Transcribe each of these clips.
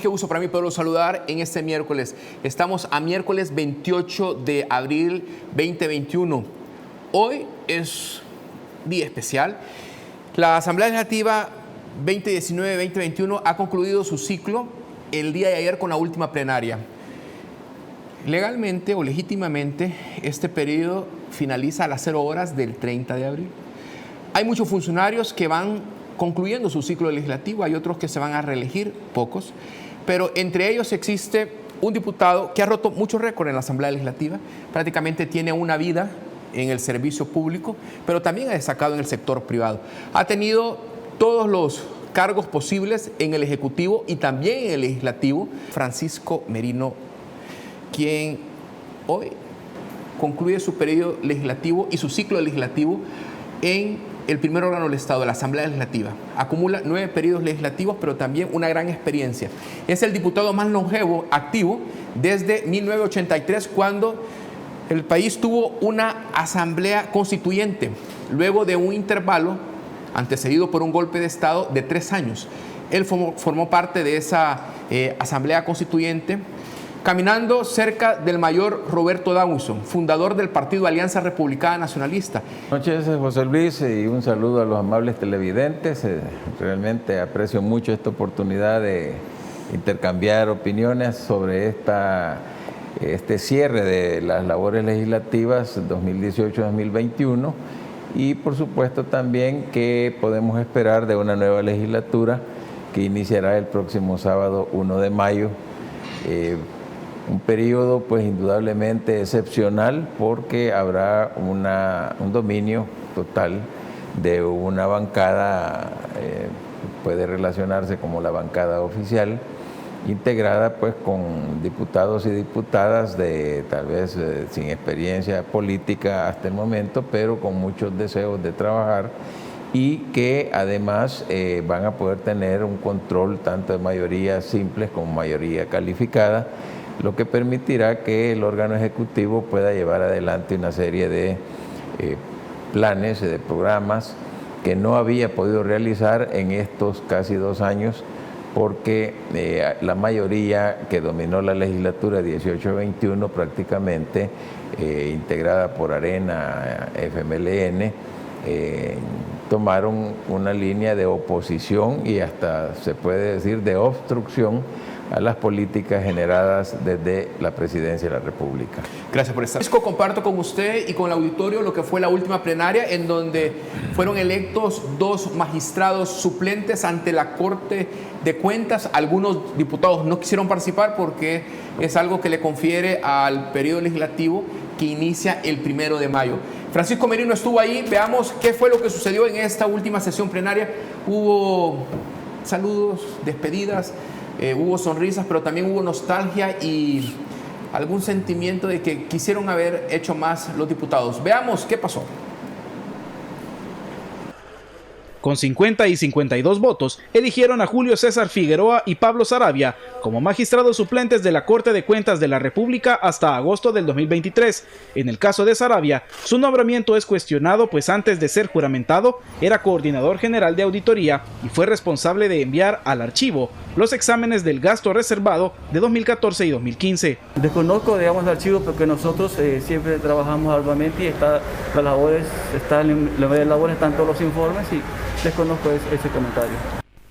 qué gusto para mí poderlos saludar en este miércoles. Estamos a miércoles 28 de abril 2021. Hoy es día especial. La Asamblea Legislativa 2019-2021 ha concluido su ciclo el día de ayer con la última plenaria. Legalmente o legítimamente, este periodo finaliza a las 0 horas del 30 de abril. Hay muchos funcionarios que van concluyendo su ciclo legislativo, hay otros que se van a reelegir, pocos, pero entre ellos existe un diputado que ha roto muchos récords en la Asamblea Legislativa, prácticamente tiene una vida en el servicio público, pero también ha destacado en el sector privado. Ha tenido todos los cargos posibles en el Ejecutivo y también en el Legislativo, Francisco Merino, quien hoy concluye su periodo legislativo y su ciclo legislativo en el primer órgano del Estado, la Asamblea Legislativa. Acumula 9 periodos legislativos, pero también una gran experiencia. Es el diputado más longevo, activo, desde 1983, cuando el país tuvo una asamblea constituyente, luego de un intervalo antecedido por un golpe de Estado de 3 años. Él formó parte de esa asamblea constituyente, caminando cerca del mayor Roberto Dawson, fundador del Partido Alianza Republicana Nacionalista. Buenas noches, José Luis, y un saludo a los amables televidentes. Realmente aprecio mucho esta oportunidad de intercambiar opiniones sobre este cierre de las labores legislativas 2018-2021 y por supuesto también qué podemos esperar de una nueva legislatura que iniciará el próximo sábado 1 de mayo. Un periodo pues indudablemente excepcional porque habrá un dominio total de una bancada, puede relacionarse como la bancada oficial, integrada pues con diputados y diputadas de tal vez sin experiencia política hasta el momento, pero con muchos deseos de trabajar y que además van a poder tener un control tanto de mayoría simples como mayoría calificada, lo que permitirá que el órgano ejecutivo pueda llevar adelante una serie de planes, de programas que no había podido realizar en estos casi 2 años porque la mayoría que dominó la legislatura 18-21 prácticamente integrada por Arena, FMLN, tomaron una línea de oposición y hasta se puede decir de obstrucción a las políticas generadas desde la Presidencia de la República. Gracias por estar. Comparto con usted y con el auditorio lo que fue la última plenaria en donde fueron electos 2 magistrados suplentes ante la Corte de Cuentas. Algunos diputados no quisieron participar porque es algo que le confiere al periodo legislativo que inicia el 1 de mayo. Francisco Merino estuvo ahí. Veamos qué fue lo que sucedió en esta última sesión plenaria. Hubo saludos, despedidas, hubo sonrisas, pero también hubo nostalgia y algún sentimiento de que quisieron haber hecho más los diputados. Veamos qué pasó. Con 50 y 52 votos, eligieron a Julio César Figueroa y Pablo Saravia como magistrados suplentes de la Corte de Cuentas de la República hasta agosto del 2023. En el caso de Saravia, su nombramiento es cuestionado, pues antes de ser juramentado, era coordinador general de auditoría y fue responsable de enviar al archivo los exámenes del gasto reservado de 2014 y 2015. Desconozco, digamos, el archivo porque nosotros siempre trabajamos arduamente y las labores están todos los informes y desconozco ese comentario.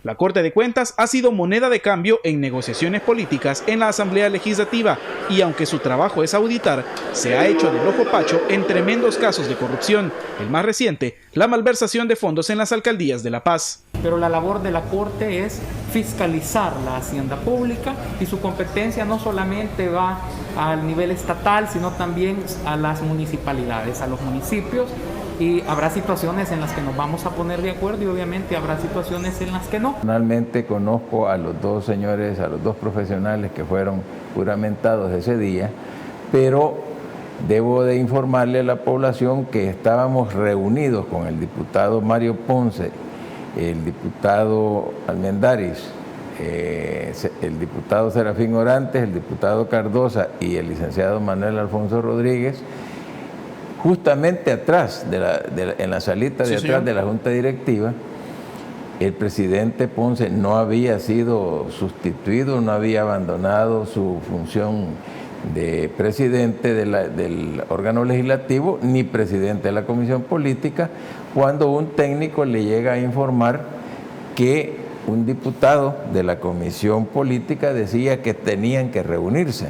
La Corte de Cuentas ha sido moneda de cambio en negociaciones políticas en la Asamblea Legislativa y aunque su trabajo es auditar, se ha hecho del ojo pacho en tremendos casos de corrupción. El más reciente, la malversación de fondos en las alcaldías de La Paz. Pero la labor de la Corte es fiscalizar la hacienda pública y su competencia no solamente va al nivel estatal, sino también a las municipalidades, a los municipios. Y habrá situaciones en las que nos vamos a poner de acuerdo y obviamente habrá situaciones en las que no. Personalmente conozco a los 2 señores, a los 2 profesionales que fueron juramentados ese día, pero debo de informarle a la población que estábamos reunidos con el diputado Mario Ponce, el diputado Almendaris, el diputado Serafín Orantes, el diputado Cardosa y el licenciado Manuel Alfonso Rodríguez, justamente atrás, en la salita de atrás de la Junta Directiva, el presidente Ponce no había sido sustituido, no había abandonado su función de presidente del órgano legislativo ni presidente de la comisión política, cuando un técnico le llega a informar que un diputado de la comisión política decía que tenían que reunirse.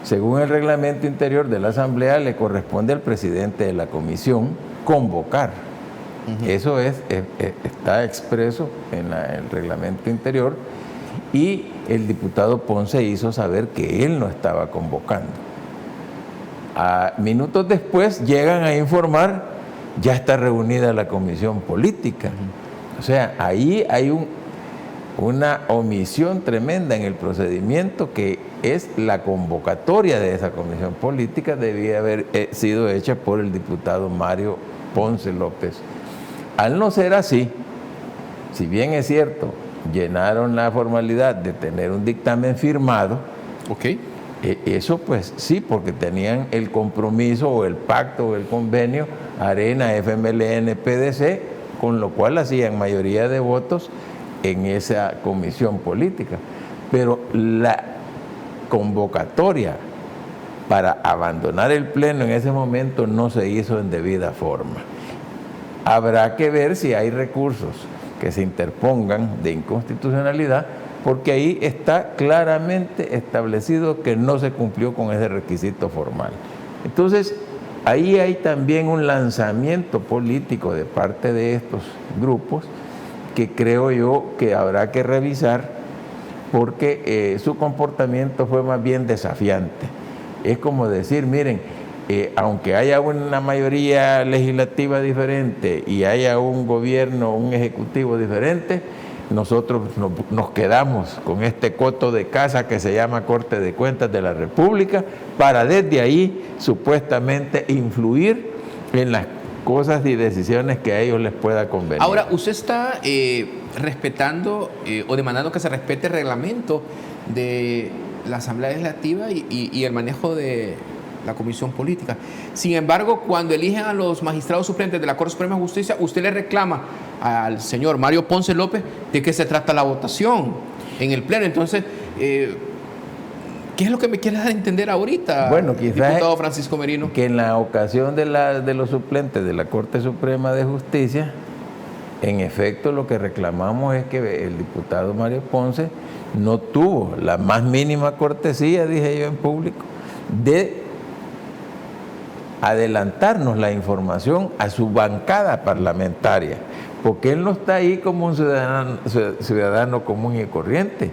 Según el reglamento interior de la Asamblea, le corresponde al presidente de la comisión convocar. Eso está expreso en el reglamento interior, y el diputado Ponce hizo saber que él no estaba convocando. Minutos después llegan a informar, ya está reunida la comisión política. O sea, ahí hay una omisión tremenda en el procedimiento, que es la convocatoria de esa comisión política debía haber sido hecha por el diputado Mario Ponce López. Al no ser así, si bien es cierto, llenaron la formalidad de tener un dictamen firmado, eso pues sí, porque tenían el compromiso o el pacto o el convenio Arena, FMLN, PDC, con lo cual hacían mayoría de votos en esa comisión política. Pero la convocatoria para abandonar el pleno en ese momento no se hizo en debida forma. Habrá que ver si hay recursos que se interpongan de inconstitucionalidad, porque ahí está claramente establecido que no se cumplió con ese requisito formal. Entonces, ahí hay también un lanzamiento político de parte de estos grupos que creo yo que habrá que revisar, porque su comportamiento fue más bien desafiante. Es como decir, miren, aunque haya una mayoría legislativa diferente y haya un gobierno, un ejecutivo diferente, nosotros nos quedamos con este coto de casa que se llama Corte de Cuentas de la República, para desde ahí supuestamente influir en las cosas y decisiones que a ellos les pueda convenir. Ahora, usted está respetando o demandando que se respete el reglamento de la Asamblea Legislativa y el manejo de la Comisión Política. Sin embargo, cuando eligen a los magistrados suplentes de la Corte Suprema de Justicia, usted le reclama al señor Mario Ponce López de qué se trata la votación en el Pleno. Entonces, ¿qué es lo que me quiere dar a entender ahorita, bueno, quizás diputado Francisco Merino? Que en la ocasión de los suplentes de la Corte Suprema de Justicia, en efecto, lo que reclamamos es que el diputado Mario Ponce no tuvo la más mínima cortesía, dije yo en público, de adelantarnos la información a su bancada parlamentaria, porque él no está ahí como un ciudadano común y corriente,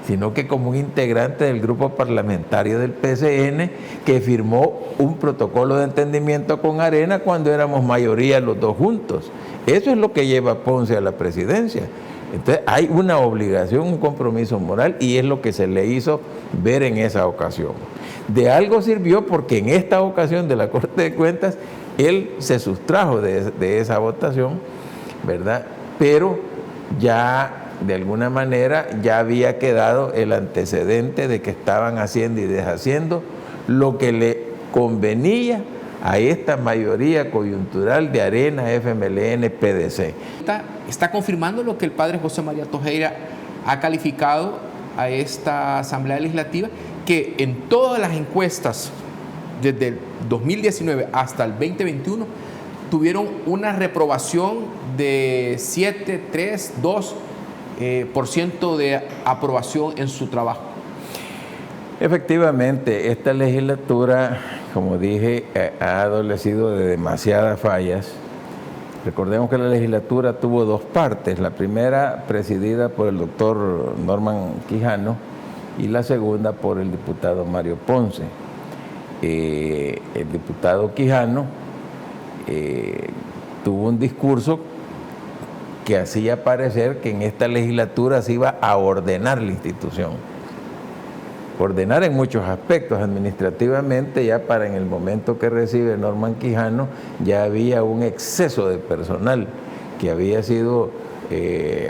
sino que como un integrante del grupo parlamentario del PCN que firmó un protocolo de entendimiento con Arena cuando éramos mayoría los dos juntos. Eso es lo que lleva a Ponce a la presidencia. Entonces hay una obligación, un compromiso moral, y es lo que se le hizo ver en esa ocasión. De algo sirvió, porque en esta ocasión de la Corte de Cuentas él se sustrajo de esa votación, ¿verdad? Pero ya de alguna manera ya había quedado el antecedente de que estaban haciendo y deshaciendo lo que le convenía a esta mayoría coyuntural de Arena, FMLN, PDC. Está confirmando lo que el padre José María Tojeira ha calificado a esta Asamblea Legislativa, que en todas las encuestas desde el 2019 hasta el 2021 tuvieron una reprobación de 7, 3, 2% de aprobación en su trabajo. Efectivamente, esta legislatura, como dije, ha adolecido de demasiadas fallas. Recordemos que la legislatura tuvo dos partes, la primera presidida por el doctor Norman Quijano y la segunda por el diputado Mario Ponce. El diputado Quijano tuvo un discurso que hacía parecer que en esta legislatura se iba a ordenar la institución. Ordenar en muchos aspectos, administrativamente, ya para en el momento que recibe Norman Quijano, ya había un exceso de personal que había sido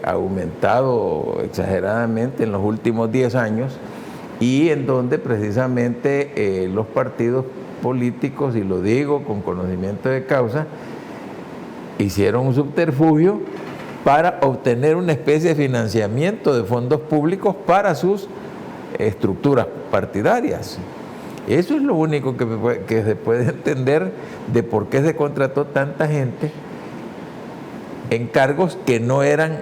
aumentado exageradamente en los últimos 10 años, y en donde precisamente los partidos políticos, y lo digo con conocimiento de causa, hicieron un subterfugio para obtener una especie de financiamiento de fondos públicos para sus estructuras partidarias. Eso es lo único que se puede entender de por qué se contrató tanta gente en cargos que no eran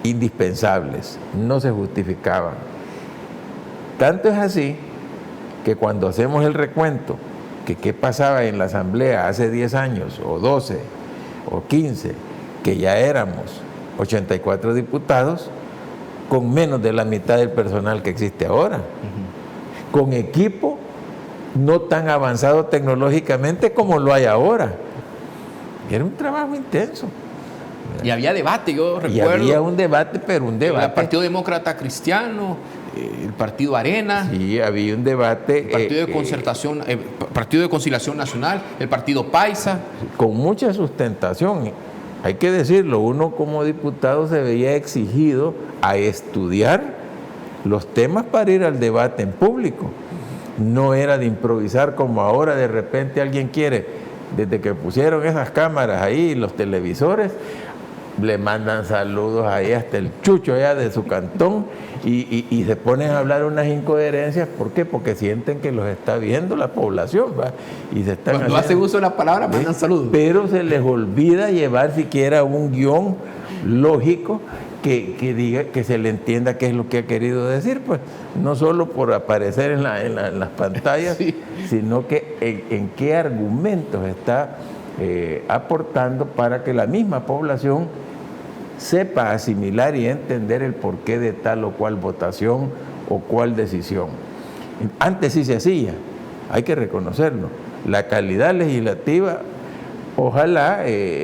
indispensables, no se justificaban. Tanto es así que cuando hacemos el recuento, que qué pasaba en la Asamblea hace 10 años, o 12, o 15, que ya éramos 84 diputados, con menos de la mitad del personal que existe ahora, con equipo no tan avanzado tecnológicamente como lo hay ahora. Era un trabajo intenso. Y había debate, yo recuerdo. Y había un debate, pero un debate. El Partido Demócrata Cristiano, el Partido Arena. Sí, había un debate. El Partido de Concertación, Partido de Conciliación Nacional, el Partido Paisa. Con mucha sustentación. Hay que decirlo, uno como diputado se veía exigido a estudiar los temas para ir al debate en público. No era de improvisar como ahora de repente alguien quiere, desde que pusieron esas cámaras ahí, los televisores, le mandan saludos ahí hasta el chucho allá de su cantón y se ponen a hablar unas incoherencias. ¿Por qué? Porque sienten que los está viendo la población, ¿va? Y se están Cuando hacen uso de la palabra, mandan saludos. Pero se les olvida llevar siquiera un guión lógico que diga, que se le entienda qué es lo que ha querido decir, pues no solo por aparecer en las pantallas, sí, sino que en qué argumentos está aportando para que la misma población sepa asimilar y entender el porqué de tal o cual votación o cual decisión. Antes sí se hacía, hay que reconocerlo. La calidad legislativa, ojalá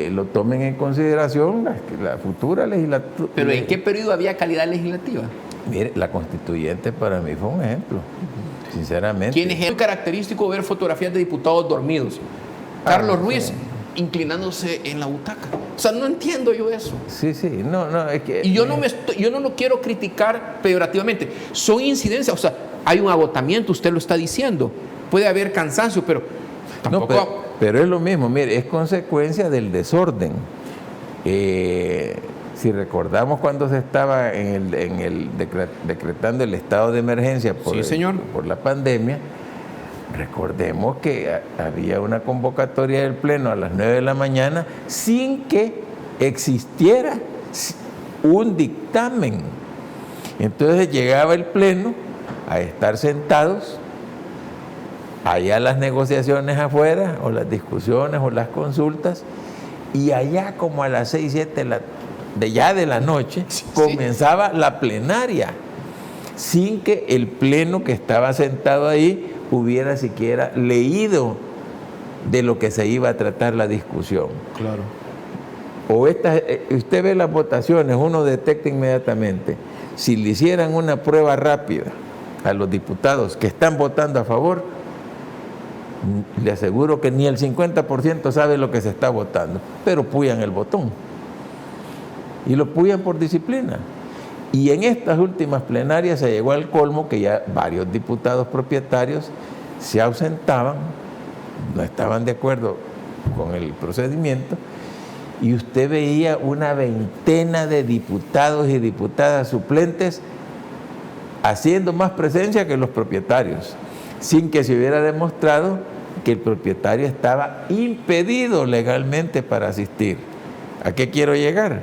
lo tomen en consideración la futura legislatura. ¿Pero en qué periodo había calidad legislativa? Mire, la constituyente para mí fue un ejemplo, sinceramente. ¿Quién es el característico ver fotografías de diputados dormidos? Carlos Ruiz, sí, inclinándose en la butaca. O sea, no entiendo yo eso. Sí, no, es que... Y yo no lo quiero criticar peyorativamente. Son incidencias, o sea, hay un agotamiento, usted lo está diciendo. Puede haber cansancio, pero tampoco... No, pero es lo mismo, mire, es consecuencia del desorden. Si recordamos cuando se estaba decretando el estado de emergencia por la pandemia, recordemos que había una convocatoria del Pleno a las 9 de la mañana sin que existiera un dictamen. Entonces llegaba el Pleno a estar sentados, allá las negociaciones afuera, o las discusiones, o las consultas, y allá como a las 6, 7 de la noche, comenzaba la plenaria, sin que el Pleno que estaba sentado ahí hubiera siquiera leído de lo que se iba a tratar la discusión. Claro. O usted ve las votaciones, uno detecta inmediatamente. Si le hicieran una prueba rápida a los diputados que están votando a favor, le aseguro que ni el 50% sabe lo que se está votando, pero puyan el botón. Y lo puyan por disciplina. Y en estas últimas plenarias se llegó al colmo que ya varios diputados propietarios se ausentaban, no estaban de acuerdo con el procedimiento, y usted veía una veintena de diputados y diputadas suplentes haciendo más presencia que los propietarios, sin que se hubiera demostrado que el propietario estaba impedido legalmente para asistir. ¿A qué quiero llegar?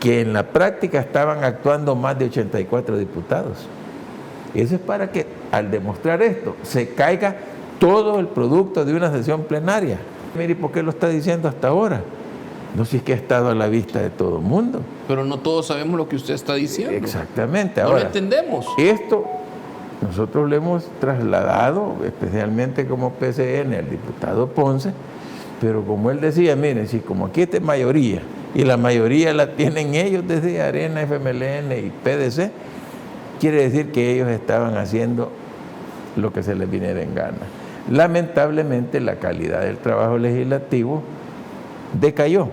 Que en la práctica estaban actuando más de 84 diputados. Eso es para que, al demostrar esto, se caiga todo el producto de una sesión plenaria. Mire, ¿por qué lo está diciendo hasta ahora? No sé si es que ha estado a la vista de todo el mundo. Pero no todos sabemos lo que usted está diciendo. Exactamente. Ahora, no lo entendemos. Esto nosotros le hemos trasladado, especialmente como PCN, al diputado Ponce, pero como él decía, miren, si como aquí está mayoría, y la mayoría la tienen ellos desde Arena, FMLN y PDC, quiere decir que ellos estaban haciendo lo que se les viniera en gana. Lamentablemente la calidad del trabajo legislativo decayó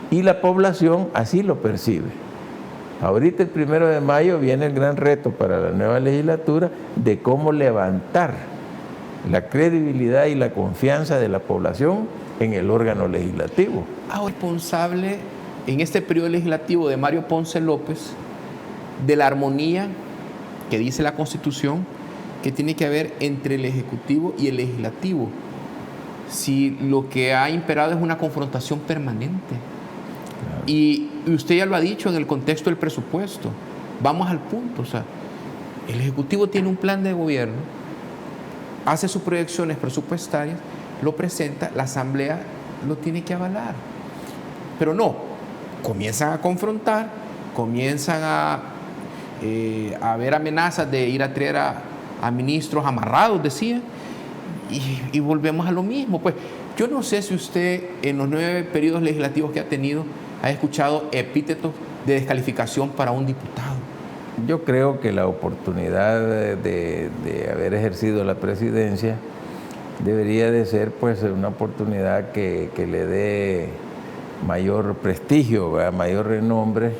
y la población así lo percibe. Ahorita el 1 de mayo viene el gran reto para la nueva legislatura de cómo levantar la credibilidad y la confianza de la población en el órgano legislativo. Responsable en este periodo legislativo de Mario Ponce López de la armonía que dice la Constitución que tiene que haber entre el Ejecutivo y el Legislativo. Si lo que ha imperado es una confrontación permanente. Claro. Y usted ya lo ha dicho en el contexto del presupuesto. Vamos al punto. O sea, el Ejecutivo tiene un plan de gobierno, hace sus proyecciones presupuestarias, lo presenta, la Asamblea lo tiene que avalar. Pero no, comienzan a confrontar, comienzan a haber amenazas de ir a traer a ministros amarrados, decía, y volvemos a lo mismo. Pues yo no sé si usted en los 9 periodos legislativos que ha tenido ha escuchado epítetos de descalificación para un diputado. Yo creo que la oportunidad de haber ejercido la presidencia debería de ser pues una oportunidad que le dé mayor prestigio, ¿verdad? Mayor renombre,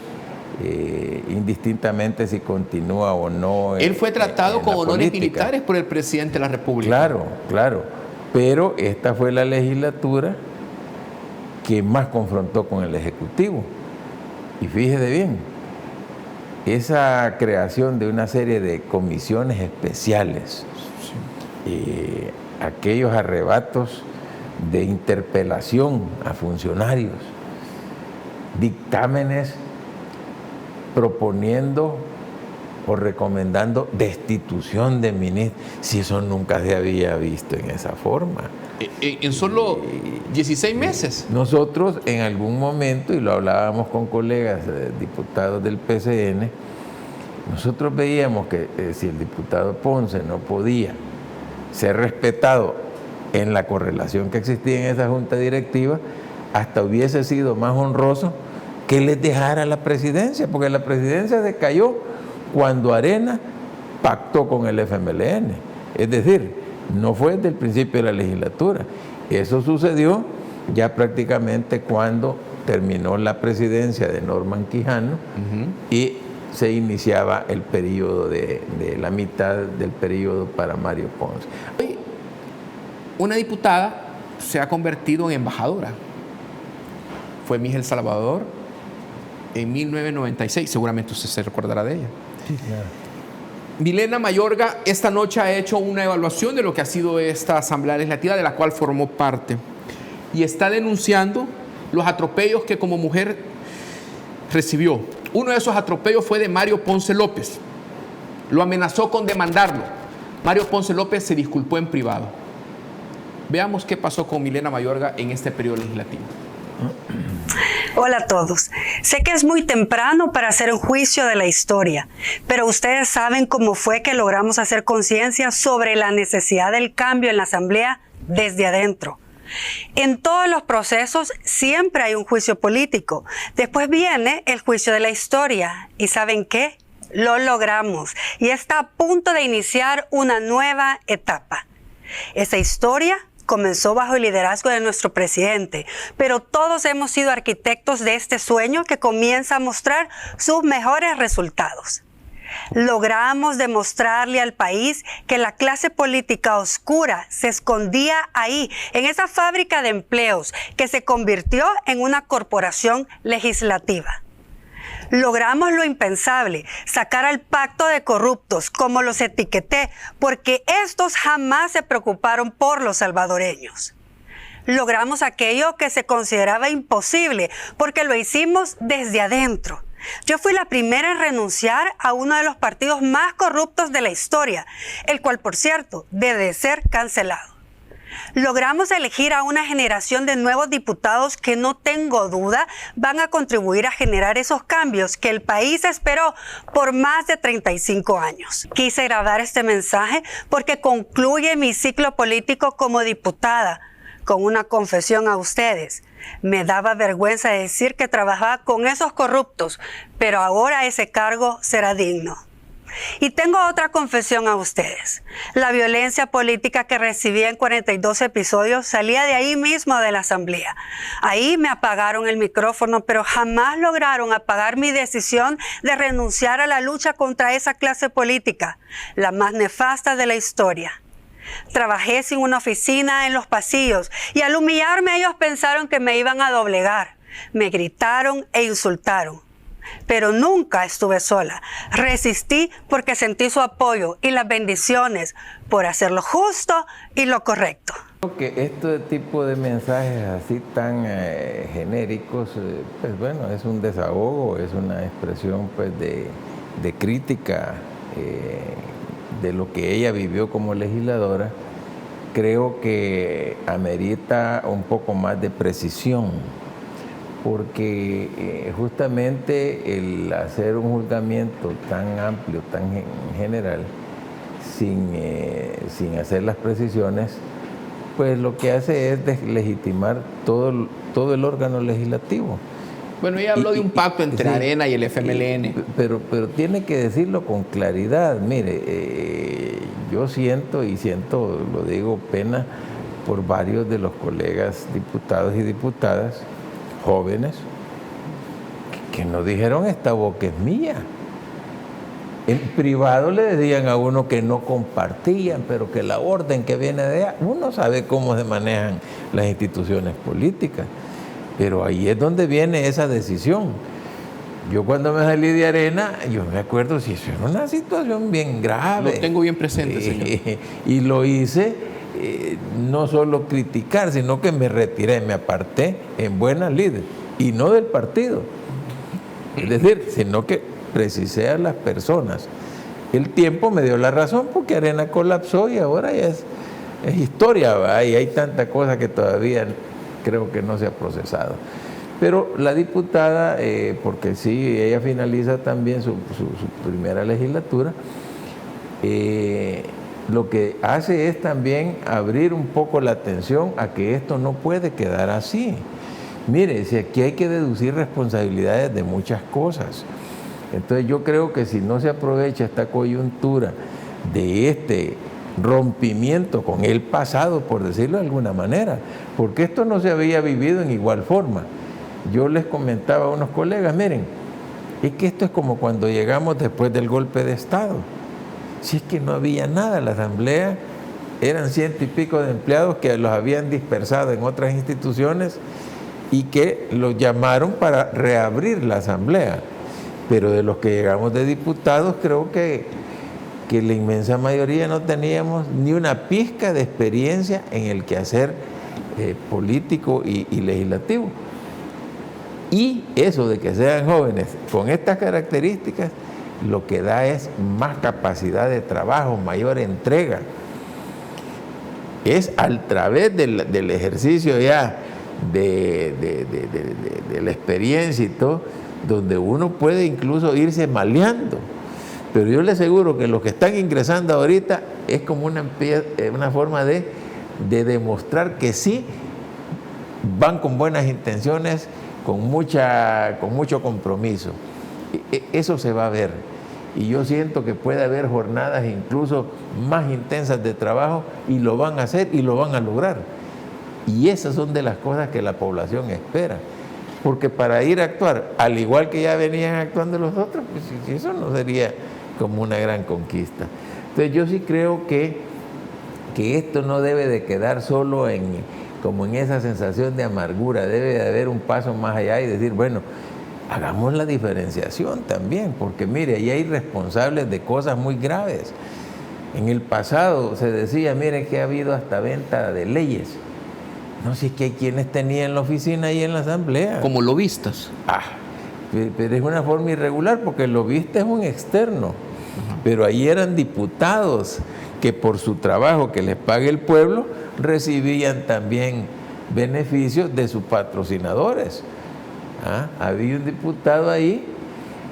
indistintamente si continúa o no. Él fue tratado con honores militares por el presidente de la República. Claro, claro, pero esta fue la legislatura que más confrontó con el Ejecutivo. Y fíjese bien, esa creación de una serie de comisiones especiales, aquellos arrebatos de interpelación a funcionarios, dictámenes proponiendo o recomendando destitución de ministros, si eso nunca se había visto en esa forma. En solo 16 meses. Nosotros en algún momento, y lo hablábamos con colegas diputados del PCN, nosotros veíamos que si el diputado Ponce no podía ser respetado en la correlación que existía en esa junta directiva, hasta hubiese sido más honroso que les dejara la presidencia, porque la presidencia se cayó cuando Arena pactó con el FMLN. Es decir, no fue desde el principio de la legislatura. Eso sucedió ya prácticamente cuando terminó la presidencia de Norman Quijano y se iniciaba el periodo de la mitad del periodo para Mario Ponce. Hoy, una diputada se ha convertido en embajadora. Fue Miss El Salvador en 1996, seguramente usted se recordará de ella. Sí, claro. Milena Mayorga esta noche ha hecho una evaluación de lo que ha sido esta Asamblea Legislativa, de la cual formó parte, y está denunciando los atropellos que como mujer recibió. Uno de esos atropellos fue de Mario Ponce López. Lo amenazó con demandarlo. Mario Ponce López se disculpó en privado. Veamos qué pasó con Milena Mayorga en este periodo legislativo. Hola a todos. Sé que es muy temprano para hacer un juicio de la historia, pero ustedes saben cómo fue que logramos hacer conciencia sobre la necesidad del cambio en la Asamblea desde adentro. En todos los procesos siempre hay un juicio político. Después viene el juicio de la historia. ¿Y saben qué? Lo logramos y está a punto de iniciar una nueva etapa. Esa historia comenzó bajo el liderazgo de nuestro presidente, pero todos hemos sido arquitectos de este sueño que comienza a mostrar sus mejores resultados. Logramos demostrarle al país que la clase política oscura se escondía ahí, en esa fábrica de empleos que se convirtió en una corporación legislativa. Logramos lo impensable, sacar al pacto de corruptos, como los etiqueté, porque estos jamás se preocuparon por los salvadoreños. Logramos aquello que se consideraba imposible, porque lo hicimos desde adentro. Yo fui la primera en renunciar a uno de los partidos más corruptos de la historia, el cual, por cierto, debe ser cancelado. Logramos elegir a una generación de nuevos diputados que no tengo duda van a contribuir a generar esos cambios que el país esperó por más de 35 años. Quise grabar este mensaje porque concluye mi ciclo político como diputada con una confesión a ustedes. Me daba vergüenza decir que trabajaba con esos corruptos, pero ahora ese cargo será digno. Y tengo otra confesión a ustedes. La violencia política que recibí en 42 episodios salía de ahí mismo de la Asamblea. Ahí me apagaron el micrófono, pero jamás lograron apagar mi decisión de renunciar a la lucha contra esa clase política, la más nefasta de la historia. Trabajé sin una oficina en los pasillos y al humillarme ellos pensaron que me iban a doblegar. Me gritaron e insultaron. Pero nunca estuve sola. Resistí porque sentí su apoyo y las bendiciones por hacer lo justo y lo correcto. Creo que este tipo de mensajes así tan genéricos, pues bueno, es un desahogo, es una expresión pues de crítica de lo que ella vivió como legisladora. Creo que amerita un poco más de precisión, porque justamente el hacer un juzgamiento tan amplio, tan general, sin hacer las precisiones, pues lo que hace es deslegitimar todo el órgano legislativo. Bueno, ella habló de un pacto entre Arena y el FMLN. Pero tiene que decirlo con claridad. Mire, yo siento, lo digo, pena por varios de los colegas diputados y diputadas jóvenes que nos dijeron: esta boca es mía. En privado le decían a uno que no compartían, pero que la orden que viene de allá, uno sabe cómo se manejan las instituciones políticas, pero ahí es donde viene esa decisión. Yo cuando me salí de Arena, yo me acuerdo si eso era una situación bien grave. Lo tengo bien presente, señor. Y lo hice no solo criticar, sino que me retiré, me aparté en buenas lides, y no del partido. Es decir, sino que precisé a las personas. El tiempo me dio la razón, porque Arena colapsó y ahora ya es historia, ¿va? Y hay tanta cosa que todavía creo que no se ha procesado. Pero la diputada, porque sí, ella finaliza también su primera legislatura, lo que hace es también abrir un poco la atención a que esto no puede quedar así. Mire, si aquí hay que deducir responsabilidades de muchas cosas. Entonces yo creo que si no se aprovecha esta coyuntura de este rompimiento con el pasado, por decirlo de alguna manera, porque esto no se había vivido en igual forma. Yo les comentaba a unos colegas: miren, es que esto es como cuando llegamos después del golpe de Estado. Si es que no había nada, la asamblea eran 100 y pico de empleados que los habían dispersado en otras instituciones y que los llamaron para reabrir la asamblea. Pero de los que llegamos de diputados, creo que la inmensa mayoría no teníamos ni una pizca de experiencia en el quehacer político y legislativo. Y eso de que sean jóvenes con estas características, lo que da es más capacidad de trabajo, mayor entrega. Es a través del ejercicio ya de la experiencia y todo, donde uno puede incluso irse maleando. Pero yo le aseguro que los que están ingresando ahorita es como una forma de demostrar que sí van con buenas intenciones, con mucho compromiso. Eso se va a ver. Y yo siento que puede haber jornadas incluso más intensas de trabajo, y lo van a hacer y lo van a lograr. Y esas son de las cosas que la población espera. Porque para ir a actuar, al igual que ya venían actuando los otros, pues eso no sería como una gran conquista. Entonces yo sí creo que esto no debe de quedar solo como en esa sensación de amargura. Debe de haber un paso más allá y decir, bueno, hagamos la diferenciación también, porque mire, ahí hay responsables de cosas muy graves. En el pasado se decía, mire, que ha habido hasta venta de leyes. No, si es que hay quienes tenían la oficina ahí en la asamblea. Como lobistas. Pero es una forma irregular, porque el lobista es un externo. Pero ahí eran diputados que por su trabajo que les pague el pueblo recibían también beneficios de sus patrocinadores. Había un diputado ahí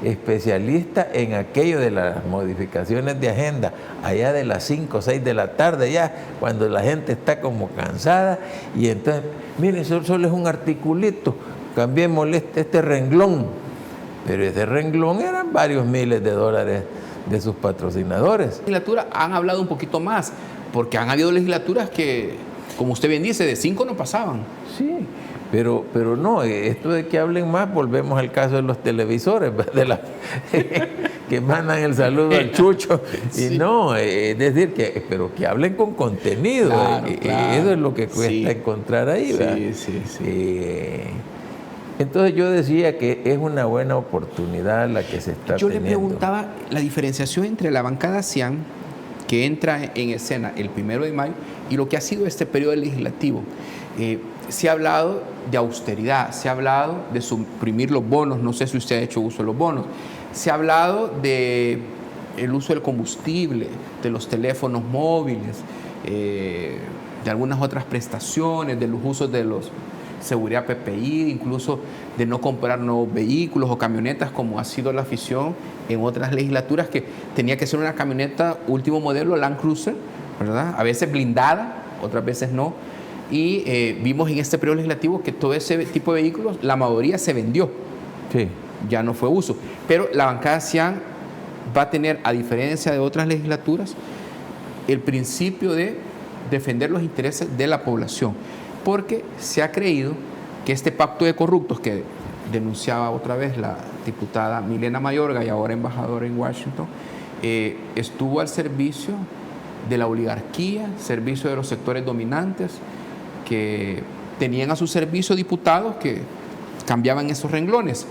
especialista en aquello de las modificaciones de agenda, allá de las 5 o 6 de la tarde, ya cuando la gente está como cansada, y entonces, miren, solo es un articulito, cambiémosle este renglón, pero ese renglón eran varios miles de dólares de sus patrocinadores. La legislatura han hablado un poquito más, porque han habido legislaturas que, como usted bien dice, de 5 no pasaban. Sí. Pero no, esto de que hablen más, volvemos al caso de los televisores, que mandan el saludo al chucho. Sí. Y no, es decir, pero que hablen con contenido. Claro. Eso es lo que cuesta encontrar ahí. Sí. Entonces yo decía que es una buena oportunidad la que se está Yo teniendo. le preguntaba la diferenciación entre la bancada Cian, que entra en escena el 1 de mayo, y lo que ha sido este periodo legislativo. Se ha hablado de austeridad, se ha hablado de suprimir los bonos, no sé si usted ha hecho uso de los bonos, se ha hablado de el uso del combustible, de los teléfonos móviles, de algunas otras prestaciones, de los usos de los seguridad PPI, incluso de no comprar nuevos vehículos o camionetas, como ha sido la afición en otras legislaturas, que tenía que ser una camioneta último modelo Land Cruiser, ¿verdad? A veces blindada, otras veces no. Y vimos en este periodo legislativo que todo ese tipo de vehículos, la mayoría se vendió. Sí. Ya no fue uso. Pero la bancada Cian va a tener, a diferencia de otras legislaturas, el principio de defender los intereses de la población, porque se ha creído que este pacto de corruptos que denunciaba otra vez la diputada Milena Mayorga y ahora embajadora en Washington, estuvo al servicio de la oligarquía, servicio de los sectores dominantes, que tenían a su servicio diputados que cambiaban esos renglones.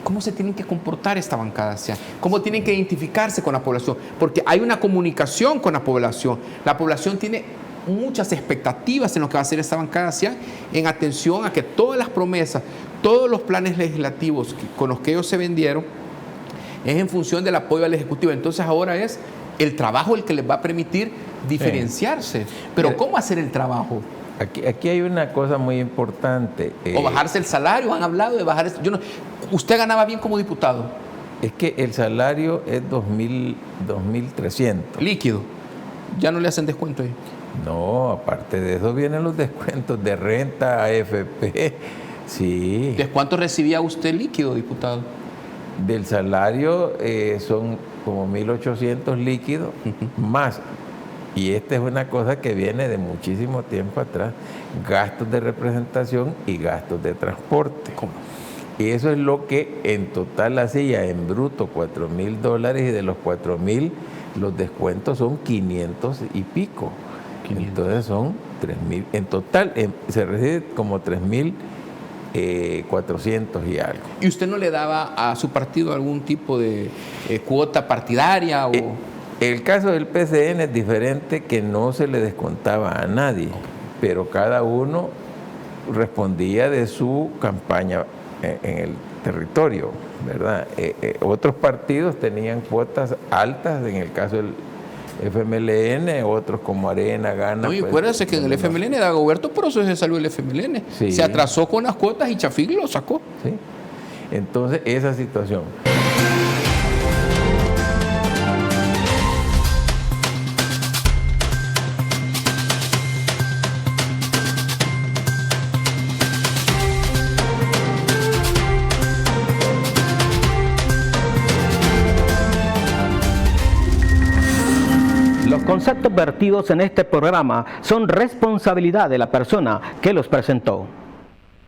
¿Cómo se tienen que comportar esta bancada? ¿Cómo tienen que identificarse con la población? Porque hay una comunicación con la población. La población tiene muchas expectativas en lo que va a hacer esta bancada en atención a que todas las promesas, todos los planes legislativos con los que ellos se vendieron es en función del apoyo al Ejecutivo. Entonces ahora es el trabajo el que les va a permitir diferenciarse. Pero ¿cómo hacer el trabajo? Aquí hay una cosa muy importante. O bajarse el salario, han hablado de bajar. ¿Usted ganaba bien como diputado? Es que el salario es 2.300. Líquido. ¿Ya no le hacen descuento ahí? No, aparte de eso vienen los descuentos de renta, AFP. Sí. ¿De cuánto recibía usted líquido, diputado? Del salario son como 1.800 líquidos más. Y esta es una cosa que viene de muchísimo tiempo atrás, gastos de representación y gastos de transporte. ¿Cómo? Y eso es lo que en total hacía en bruto $4.000, y de los 4.000 los descuentos son 500 y pico. 500. Entonces son 3.000. En total se recibe como 3.400 y algo. ¿Y usted no le daba a su partido algún tipo de cuota partidaria? El caso del PCN es diferente, que no se le descontaba a nadie, pero cada uno respondía de su campaña en el territorio, ¿verdad? Otros partidos tenían cuotas altas, en el caso del FMLN, otros como Arena, Gana. No, y acuérdense que en el FMLN de Dagoberto, por eso se salió el FMLN. Sí. Se atrasó con las cuotas y Chafigui lo sacó. Sí. Entonces, esa situación. Los conceptos vertidos en este programa son responsabilidad de la persona que los presentó.